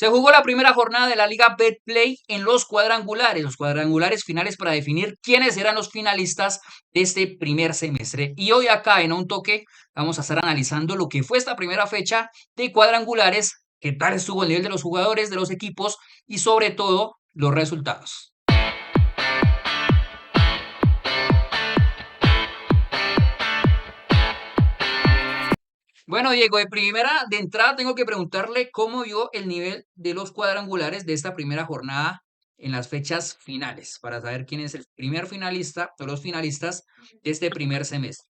Se jugó la primera jornada de la Liga Betplay en los cuadrangulares finales para definir quiénes eran los finalistas de este primer semestre. Y hoy acá en Un Toque vamos a estar analizando lo que fue esta primera fecha de cuadrangulares, qué tal estuvo el nivel de los jugadores, de los equipos y sobre todo los resultados. Bueno, Diego, de entrada tengo que preguntarle cómo vio el nivel de los cuadrangulares de esta primera jornada en las fechas finales, para saber quién es el primer finalista o los finalistas de este primer semestre.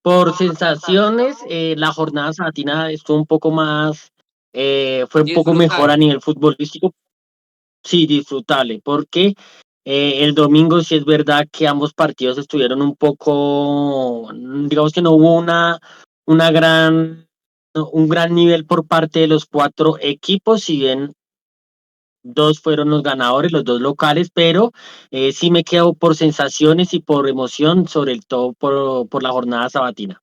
Por sensaciones, la jornada sabatina estuvo un poco más, fue un poco mejor a Disfrutable. nivel futbolístico, sí, disfrutable, porque el domingo sí es verdad que ambos partidos estuvieron un poco, digamos que no hubo una gran, un gran nivel por parte de los cuatro equipos, si bien dos fueron los ganadores, los dos locales, pero sí me quedo por sensaciones y por emoción, sobre todo por la jornada sabatina.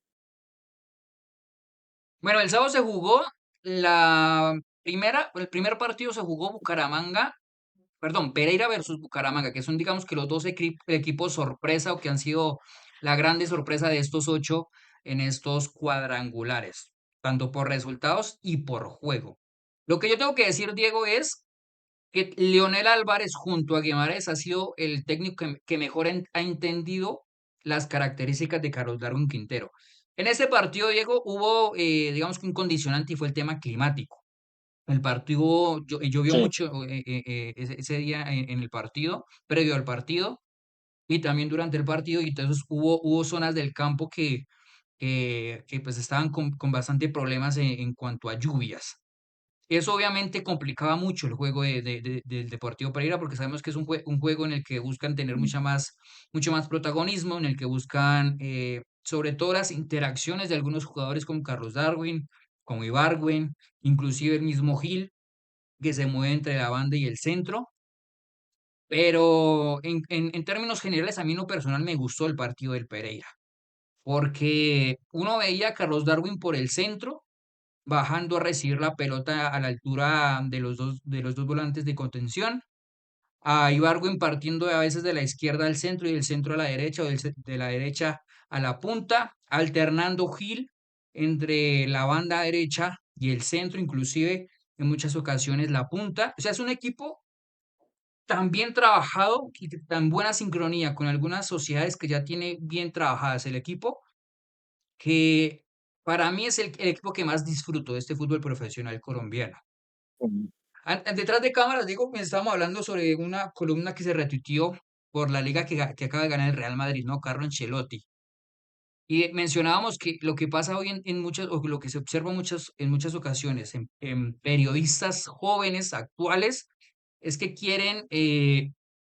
Bueno, el sábado se jugó el primer partido se jugó Pereira versus Bucaramanga, que son digamos que los dos equipos sorpresa o que han sido la grande sorpresa de estos ocho en estos cuadrangulares, tanto por resultados y por juego. Lo que yo tengo que decir, Diego, es que Leonel Álvarez junto a Guimarães ha sido el técnico que mejor ha entendido las características de Carlos Darwin Quintero. En este partido, Diego, hubo, digamos que un condicionante y fue el tema climático. El partido llovió Sí. mucho ese día en el partido, previo al partido y también durante el partido, y entonces hubo zonas del campo que pues estaban con bastante problemas en cuanto a lluvias. Eso obviamente complicaba mucho el juego del Deportivo Pereira porque sabemos que es un juego en el que buscan tener mucho más protagonismo, en el que buscan sobre todo las interacciones de algunos jugadores como Carlos Darwin, como Ibargüen, inclusive el mismo Gil, que se mueve entre la banda y el centro. Pero en términos generales, a mí en lo personal me gustó el partido del Pereira, porque uno veía a Carlos Darwin por el centro bajando a recibir la pelota a la altura de los dos volantes de contención, a Ibargüen partiendo a veces de la izquierda al centro y del centro a la derecha o de la derecha a la punta, alternando Gil entre la banda derecha y el centro, inclusive en muchas ocasiones la punta. O sea, es un equipo tan bien trabajado y tan buena sincronía con algunas sociedades que ya tiene bien trabajadas el equipo, que para mí es el equipo que más disfruto de este fútbol profesional colombiano. Detrás de cámaras, digo, estábamos hablando sobre una columna que se retuiteó por la liga que acaba de ganar el Real Madrid, ¿no? Carlo Ancelotti. Y mencionábamos que lo que pasa hoy en muchas, o lo que se observa en muchas ocasiones en periodistas jóvenes, actuales, es que quieren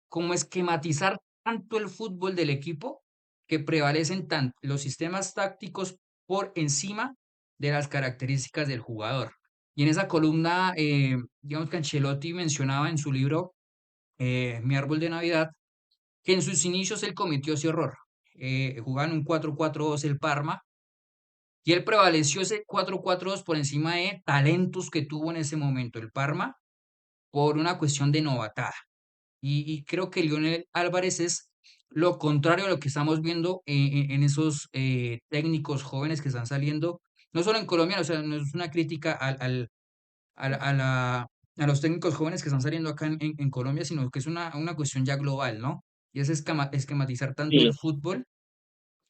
como esquematizar tanto el fútbol del equipo que prevalecen tanto los sistemas tácticos por encima de las características del jugador. Y en esa columna, digamos que Ancelotti mencionaba en su libro Mi árbol de Navidad, que en sus inicios él cometió ese error. Jugaban un 4-4-2 el Parma y él prevaleció ese 4-4-2 por encima de talentos que tuvo en ese momento el Parma por una cuestión de novatada. Y creo que Lionel Álvarez es lo contrario a lo que estamos viendo en esos técnicos jóvenes que están saliendo, no solo en Colombia, o sea, no es una crítica a, la- a la- a los técnicos jóvenes que están saliendo acá en Colombia, sino que es una cuestión ya global, ¿no? Y es esquematizar tanto el Sí, fútbol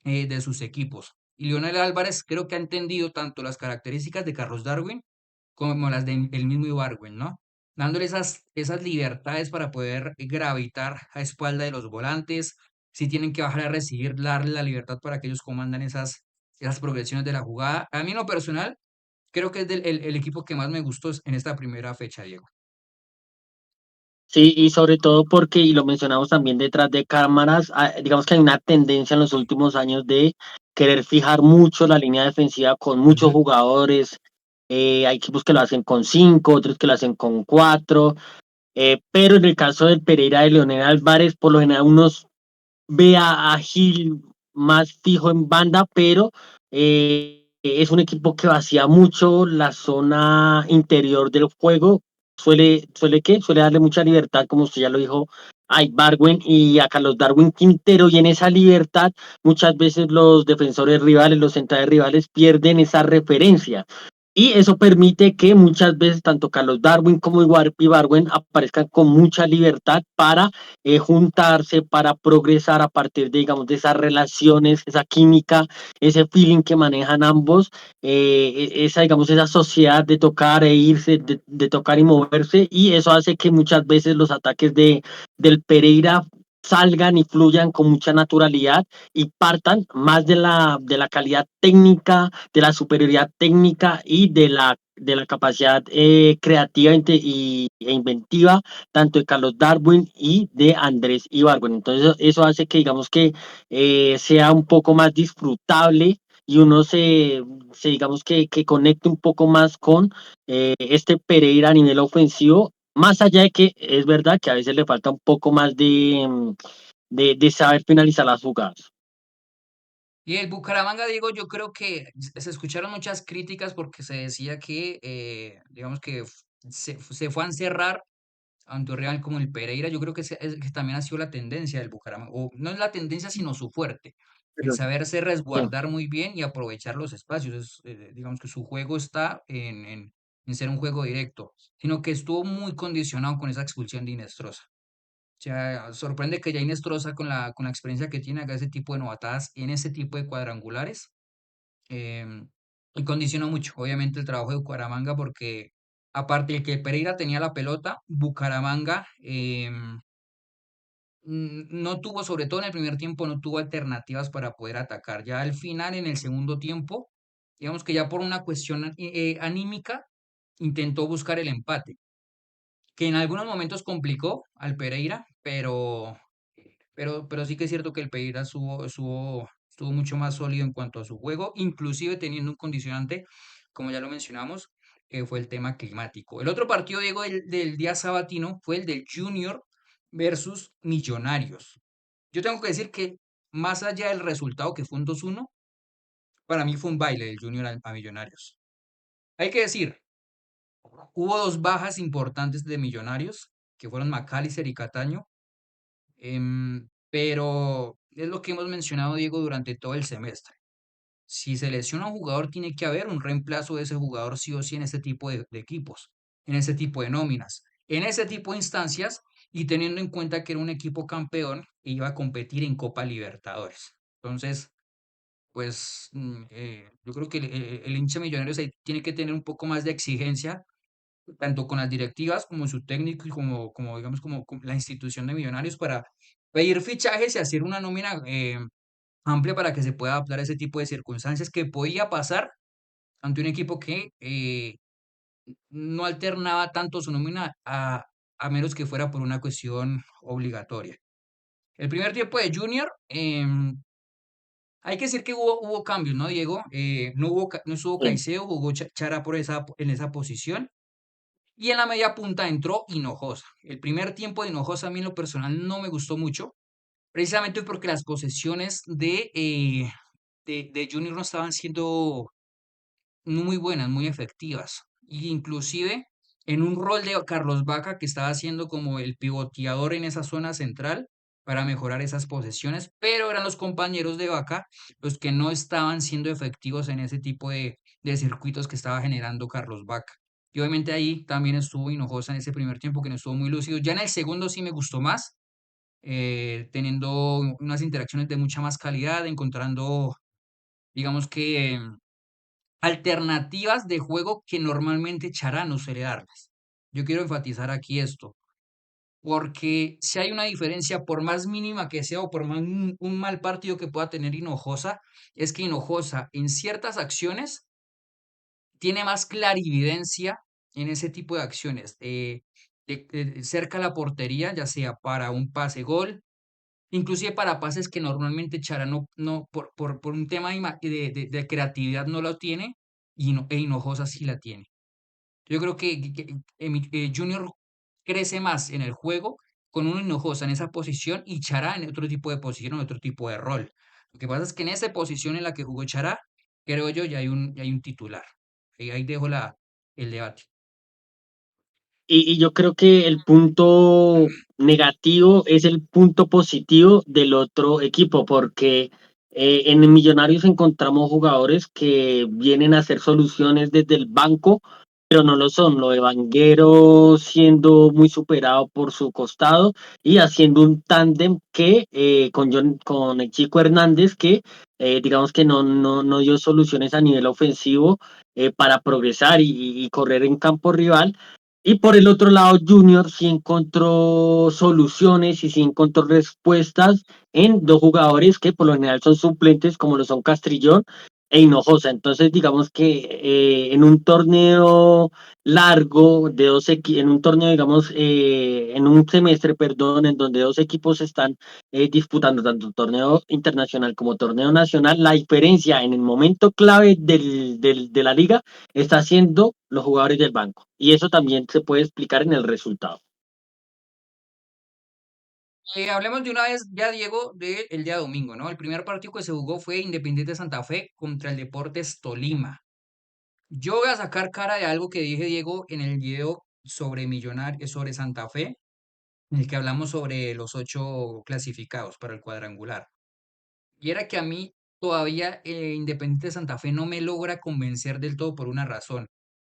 de sus equipos. Y Lionel Álvarez creo que ha entendido tanto las características de Carlos Darwin como las del mismo Ibargüen, ¿no? Dándole esas libertades para poder gravitar a espalda de los volantes, si tienen que bajar a recibir, darle la libertad para que ellos comandan esas progresiones de la jugada. A mí en lo personal, creo que es el equipo que más me gustó en esta primera fecha, Diego. sí, y sobre todo porque, y lo mencionamos también detrás de cámaras, digamos que hay una tendencia en los últimos años de querer fijar mucho la línea defensiva con muchos Ujú. jugadores. Hay equipos que lo hacen con cinco, otros que lo hacen con cuatro, pero en el caso del Pereira de Leonel Álvarez, por lo general unos ve a Gil más fijo en banda, pero es un equipo que vacía mucho la zona interior del juego. Suele darle mucha libertad, como usted ya lo dijo, a Ibargüen y a Carlos Darwin Quintero, y en esa libertad muchas veces los defensores rivales, los centrales rivales pierden esa referencia. Y eso permite que muchas veces tanto Carlos Darwin como Ibargüen aparezcan con mucha libertad para juntarse, para progresar a partir de, digamos, de esas relaciones, esa química, ese feeling que manejan ambos, esa, digamos, esa sociedad de tocar e irse, de tocar y moverse, y eso hace que muchas veces los ataques del Pereira salgan y fluyan con mucha naturalidad y partan más de la calidad técnica, de la superioridad técnica y de la capacidad creativa e inventiva, tanto de Carlos Darwin y de Andrés Ibargüen. Entonces eso hace que, digamos, que sea un poco más disfrutable y uno digamos, que conecte un poco más con este Pereira a nivel ofensivo, más allá de que es verdad que a veces le falta un poco más de saber finalizar las jugadas. Y el Bucaramanga, digo, yo creo que se escucharon muchas críticas porque se decía que, digamos que se fue a encerrar ante un rival como el Pereira. Yo creo que, que también ha sido la tendencia del Bucaramanga, o no es la tendencia, sino su fuerte, el Pero, saberse sí, resguardar muy bien y aprovechar los espacios. Digamos que su juego está en ser un juego directo, sino que estuvo muy condicionado con esa expulsión de Inestrosa. O sea, sorprende que ya Inestrosa con la experiencia que tiene haga ese tipo de novatadas en ese tipo de cuadrangulares. em, y condicionó mucho, obviamente, el trabajo de Bucaramanga porque aparte de que Pereira tenía la pelota, Bucaramanga no tuvo, sobre todo en el primer tiempo, no tuvo alternativas para poder atacar. Ya al final, en el segundo tiempo, digamos que ya por una cuestión anímica, intentó buscar el empate, que en algunos momentos complicó al Pereira, pero sí que es cierto que el Pereira estuvo mucho más sólido en cuanto a su juego, inclusive teniendo un condicionante, como ya lo mencionamos, que fue el tema climático. El otro partido, Diego, del día sabatino fue el del Junior versus Millonarios. Yo tengo que decir que más allá del resultado, que fue un 2-1, para mí fue un baile del Junior a Millonarios. Hay que decir, hubo dos bajas importantes de Millonarios, que fueron McAllister y Cataño. Pero es lo que hemos mencionado, Diego, durante todo el semestre. Si se lesiona un jugador, tiene que haber un reemplazo de ese jugador sí o sí en este tipo de equipos, en ese tipo de nóminas, en ese tipo de instancias y teniendo en cuenta que era un equipo campeón que iba a competir en Copa Libertadores. Entonces, pues yo creo que el hincha millonario tiene que tener un poco más de exigencia tanto con las directivas como su técnico y como digamos, como la institución de Millonarios para pedir fichajes y hacer una nómina amplia para que se pueda adaptar a ese tipo de circunstancias que podía pasar ante un equipo que no alternaba tanto su nómina a menos que fuera por una cuestión obligatoria. El primer tiempo de Junior, hay que decir que hubo cambios, ¿no, Diego? No estuvo sí. Caicedo, jugó Chara en esa posición. Y en la media punta entró Hinojosa. El primer tiempo de Hinojosa a mí en lo personal no me gustó mucho, precisamente porque las posesiones de Junior no estaban siendo muy buenas, muy efectivas. Y inclusive en un rol de Carlos Vaca que estaba haciendo como el pivoteador en esa zona central para mejorar esas posesiones, pero eran los compañeros de Vaca los que no estaban siendo efectivos en ese tipo de circuitos que estaba generando Carlos Vaca. Y obviamente ahí también estuvo Hinojosa en ese primer tiempo que no estuvo muy lúcido. Ya en el segundo sí me gustó más, teniendo unas interacciones de mucha más calidad, encontrando, digamos que alternativas de juego que normalmente Chará no suele darlas. Yo quiero enfatizar aquí esto, porque si hay una diferencia, por más mínima que sea o por más un mal partido que pueda tener Hinojosa, es que Hinojosa en ciertas acciones tiene más clarividencia en ese tipo de acciones, cerca a la portería, ya sea para un pase gol, inclusive para pases que normalmente Chara por un tema de creatividad no lo tiene e Hinojosa sí la tiene. Yo creo que Junior crece más en el juego con un Hinojosa en esa posición y Chará en otro tipo de posición, en otro tipo de rol. Lo que pasa es que en esa posición en la que jugó Chará, creo yo, ya hay un titular. Ahí dejo el debate. Y yo creo que el punto negativo es el punto positivo del otro equipo, porque en Millonarios encontramos jugadores que vienen a hacer soluciones desde el banco, pero no lo son. Lo de Vanguero siendo muy superado por su costado y haciendo un tándem que con el Chico Hernández, que digamos que no dio soluciones a nivel ofensivo para progresar y correr en campo rival. Y por el otro lado, Junior sí encontró soluciones y sí encontró respuestas en dos jugadores que por lo general son suplentes, como lo son Castrillón e Hinojosa. Entonces, digamos que en un torneo largo de en un torneo, digamos, en un semestre, perdón, en donde dos equipos están disputando tanto torneo internacional como torneo nacional, la diferencia en el momento clave de la liga está haciendo los jugadores del banco. Y eso también se puede explicar en el resultado. Hablemos de una vez ya, Diego, del día domingo, ¿no? El primer partido que se jugó fue Independiente Santa Fe contra el Deportes Tolima. Yo voy a sacar cara de algo que dije, Diego, en el video sobre Millonarios, sobre Santa Fe, en el que hablamos sobre los 8 clasificados para el cuadrangular. Y era que a mí todavía Independiente Santa Fe no me logra convencer del todo por una razón.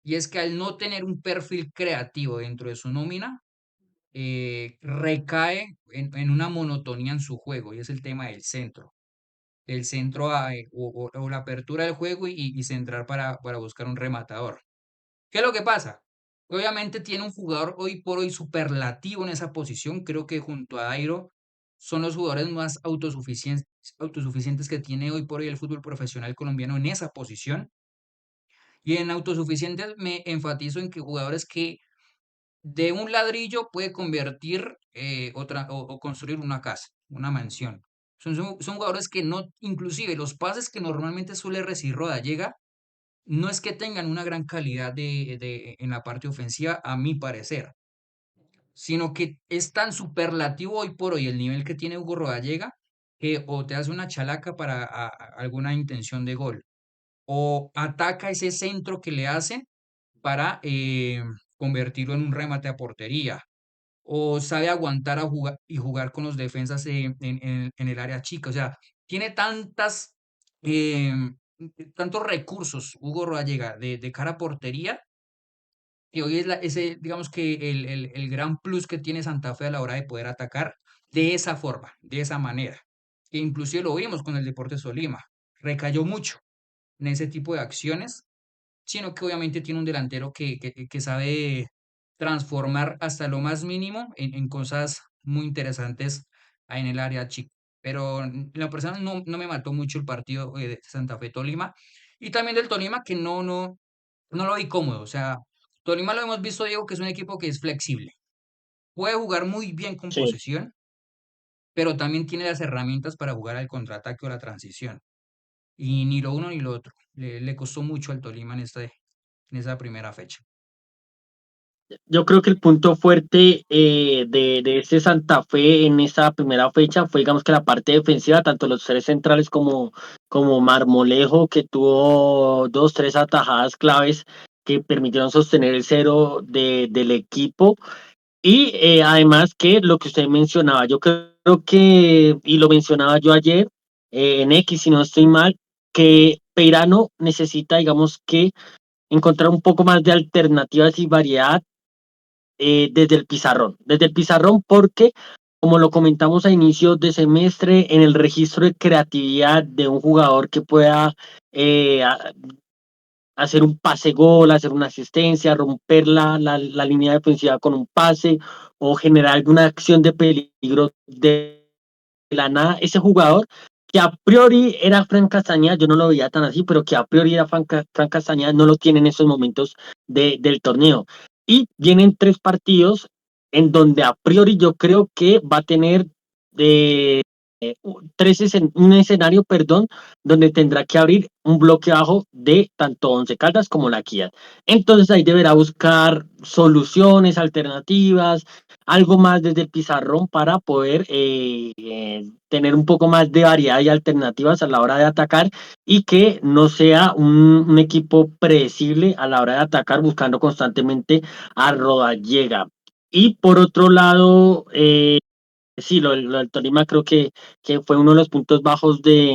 Y es que al no tener un perfil creativo dentro de su nómina, recae en una monotonía en su juego, y es el tema del centro. El centro o la apertura del juego y centrar para buscar un rematador. ¿Qué es lo que pasa? Obviamente tiene un jugador hoy por hoy superlativo en esa posición. Creo que junto a Dairo son los jugadores más autosuficientes que tiene hoy por hoy el fútbol profesional colombiano en esa posición. Y en autosuficientes me enfatizo en que jugadores que de un ladrillo puede convertir o construir una casa, una mansión. Son jugadores que no, inclusive los pases que normalmente suele recibir Rodallega, no es que tengan una gran calidad en la parte ofensiva, a mi parecer, sino que es tan superlativo hoy por hoy el nivel que tiene Hugo Rodallega, que o te hace una chalaca para alguna intención de gol, o ataca ese centro que le hacen para convertirlo en un remate a portería, o sabe aguantar y jugar con los defensas en el área chica. O sea, tiene tantos recursos Hugo Rodallega de cara a portería, que hoy es digamos que el gran plus que tiene Santa Fe a la hora de poder atacar de esa forma, de esa manera. Que inclusive lo vimos con el Deportes Tolima. Recayó mucho en ese tipo de acciones, sino que obviamente tiene un delantero que sabe transformar hasta lo más mínimo en cosas muy interesantes ahí en el área chica. Pero en lo personal no me mató mucho el partido de Santa Fe Tolima, y también del Tolima, que no lo vi cómodo. O sea, Tolima lo hemos visto, Diego, que es un equipo que es flexible. Puede jugar muy bien con Sí. posesión, pero también tiene las herramientas para jugar al contraataque o la transición. Y ni lo uno ni lo otro. Le costó mucho al Tolima en esa primera fecha. Yo creo que el punto fuerte de este Santa Fe en esa primera fecha fue, digamos, que la parte defensiva, tanto los tres centrales como Marmolejo, que tuvo dos, tres atajadas claves que permitieron sostener el cero del equipo. Y además que lo que usted mencionaba, yo creo que, y lo mencionaba yo ayer en X, si no estoy mal, que Peirano necesita, digamos, que encontrar un poco más de alternativas y variedad desde el pizarrón porque, como lo comentamos a inicios de semestre, en el registro de creatividad de un jugador que pueda hacer un pase gol, hacer una asistencia, romper la línea defensiva con un pase o generar alguna acción de peligro de la nada, ese jugador que a priori era Frank Castañeda, yo no lo veía tan así, pero que a priori era Frank Castañeda, no lo tiene en estos momentos del torneo. Y vienen tres partidos en donde a priori yo creo que va a tener eh, un escenario, perdón, donde tendrá que abrir un bloque bajo de tanto Once Caldas como la Equidad. Entonces ahí deberá buscar soluciones, alternativas, algo más desde el pizarrón para poder tener un poco más de variedad y alternativas a la hora de atacar y que no sea un equipo predecible a la hora de atacar buscando constantemente a Rodallega. Y por otro lado, sí, lo del Tolima creo que fue uno de los puntos bajos de,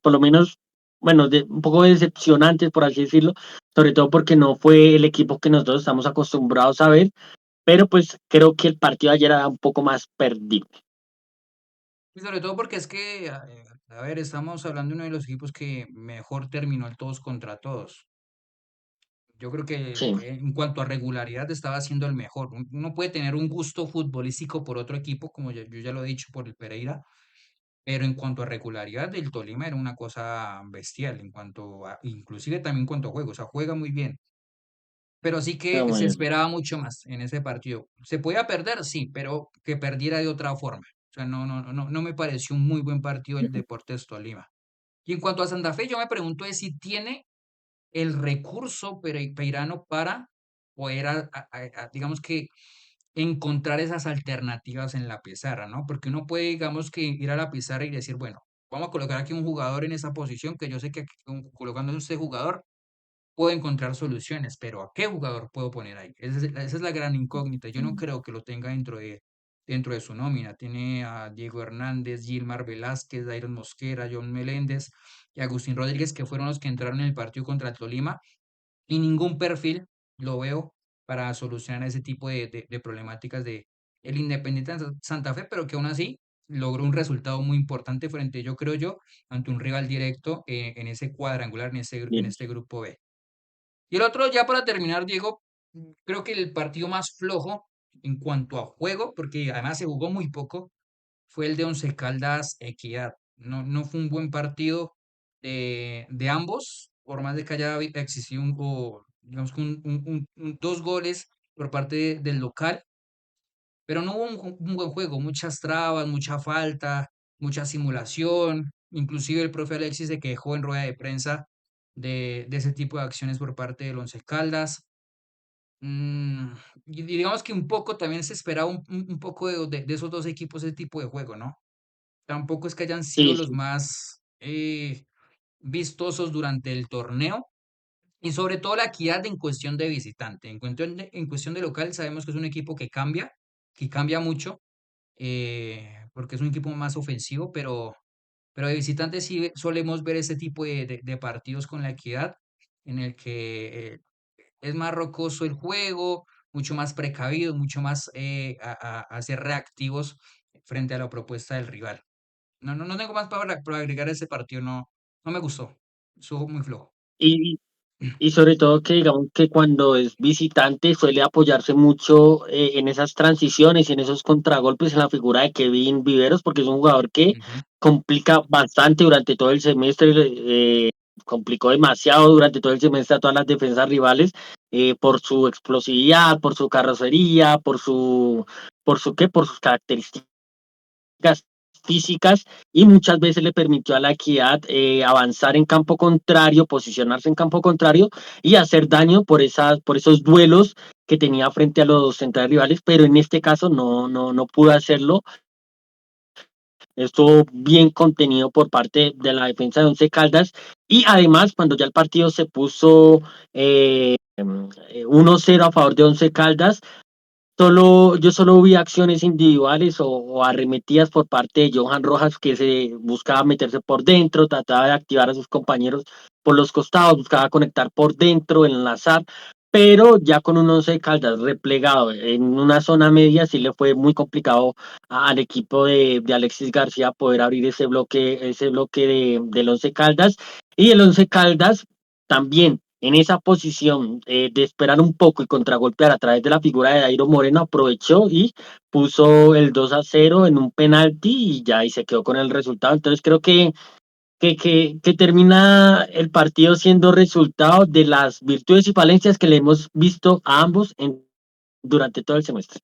por lo menos, bueno, de un poco decepcionantes, por así decirlo, sobre todo porque no fue el equipo que nosotros estamos acostumbrados a ver, pero pues creo que el partido de ayer era un poco más perdido. Y sobre todo porque es que, a ver, estamos hablando de uno de los equipos que mejor terminó el todos contra todos. Yo creo que Sí, en cuanto a regularidad estaba siendo el mejor. Uno puede tener un gusto futbolístico por otro equipo, como yo ya lo he dicho, por el Pereira, pero en cuanto a regularidad, el Tolima era una cosa bestial, en cuanto a, inclusive también en cuanto a juego, o sea, juega muy bien. Pero sí pero que muy se bien. esperaba mucho más en ese partido. ¿Se podía perder? Sí, pero que perdiera de otra forma. O sea, no me pareció un muy buen partido el Deportes Tolima. Y en cuanto a Santa Fe, yo me pregunto es si tiene el recurso peirano para poder, digamos que, encontrar esas alternativas en la pizarra, ¿no? Porque uno puede, digamos que, ir a la pizarra y decir, bueno, vamos a colocar aquí un jugador en esa posición, que yo sé que colocando este jugador puedo encontrar soluciones, pero ¿a qué jugador puedo poner ahí? Esa es la gran incógnita. Yo no creo que lo tenga dentro de su nómina. Tiene a Diego Hernández, Gilmar Velázquez, Dairon Mosquera, John Meléndez y Agustín Rodríguez, que fueron los que entraron en el partido contra el Tolima, y ningún perfil lo veo para solucionar ese tipo de problemáticas de el Independiente de Santa Fe, pero que aún así logró un resultado muy importante frente, yo creo yo, ante un rival directo en ese cuadrangular, en Bien. este grupo B. Y el otro, ya para terminar, Diego, creo que el partido más flojo en cuanto a juego, porque además se jugó muy poco, fue el de Once Caldas Equidad. No fue un buen partido de ambos, por más de que haya existido digamos que dos goles por parte del local, pero no hubo un buen juego, muchas trabas, mucha falta, mucha simulación. Inclusive el profe Alexis se quejó en rueda de prensa de ese tipo de acciones por parte del Once Caldas. Mm, y digamos que un poco también se esperaba un poco de esos dos equipos ese tipo de juego, ¿no? Tampoco es que hayan sido Sí, los sí. más vistosos durante el torneo. Y sobre todo la equidad en cuestión de visitante. En cuestión de local, sabemos que es un equipo que cambia mucho, porque es un equipo más ofensivo, pero de visitante sí solemos ver ese tipo de partidos con la equidad, en el que es más rocoso el juego, mucho más precavido, mucho más a ser reactivos frente a la propuesta del rival. No tengo más para agregar a ese partido, no me gustó, estuvo muy flojo. Y, y sobre todo que digamos que cuando es visitante suele apoyarse mucho en esas transiciones y en esos contragolpes en la figura de Kevin Viveros, porque es un jugador que Ujú. complica bastante durante todo el semestre, complicó demasiado durante todo el semestre a todas las defensas rivales por su explosividad, por su carrocería, por sus características físicas y muchas veces le permitió a la Equidad avanzar en campo contrario, posicionarse en campo contrario y hacer daño por esos duelos que tenía frente a los centrales rivales, pero en este caso no pudo hacerlo. Estuvo bien contenido por parte de la defensa de Once Caldas y además cuando ya el partido se puso 1-0 a favor de Once Caldas, yo solo vi acciones individuales o arremetidas por parte de Johan Rojas que se buscaba meterse por dentro, trataba de activar a sus compañeros por los costados, buscaba conectar por dentro, enlazar, pero ya con un Once Caldas replegado en una zona media sí le fue muy complicado al equipo de Alexis García poder abrir ese bloque del Once Caldas y el Once Caldas también en esa posición de esperar un poco y contragolpear a través de la figura de Dairo Moreno, aprovechó y puso el 2-0 en un penalti y ya y se quedó con el resultado. Entonces creo que termina el partido siendo resultado de las virtudes y falencias que le hemos visto a ambos durante todo el semestre.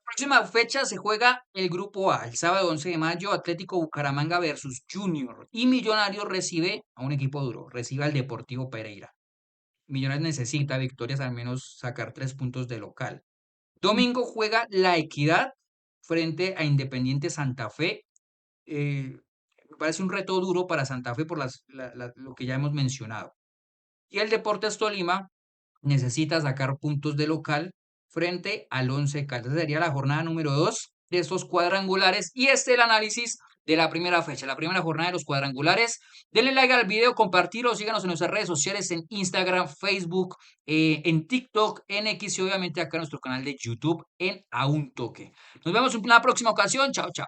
Próxima fecha se juega el grupo A, el sábado 11 de mayo, Atlético Bucaramanga versus Junior. Y Millonarios recibe a un equipo duro, recibe al Deportivo Pereira. Millonarios necesita victorias, al menos sacar 3 puntos de local. Domingo juega La Equidad frente a Independiente Santa Fe. Me parece un reto duro para Santa Fe por lo que ya hemos mencionado. Y el Deportes Tolima necesita sacar puntos de local frente al Once Caldas. Sería la jornada número 2 de estos cuadrangulares y este es el análisis de la primera fecha, la primera jornada de los cuadrangulares. Denle like al video, compartirlo, síganos en nuestras redes sociales, en Instagram, Facebook, en TikTok, en X y obviamente acá en nuestro canal de YouTube en A Un Toque. Nos vemos en una próxima ocasión. Chao, chao.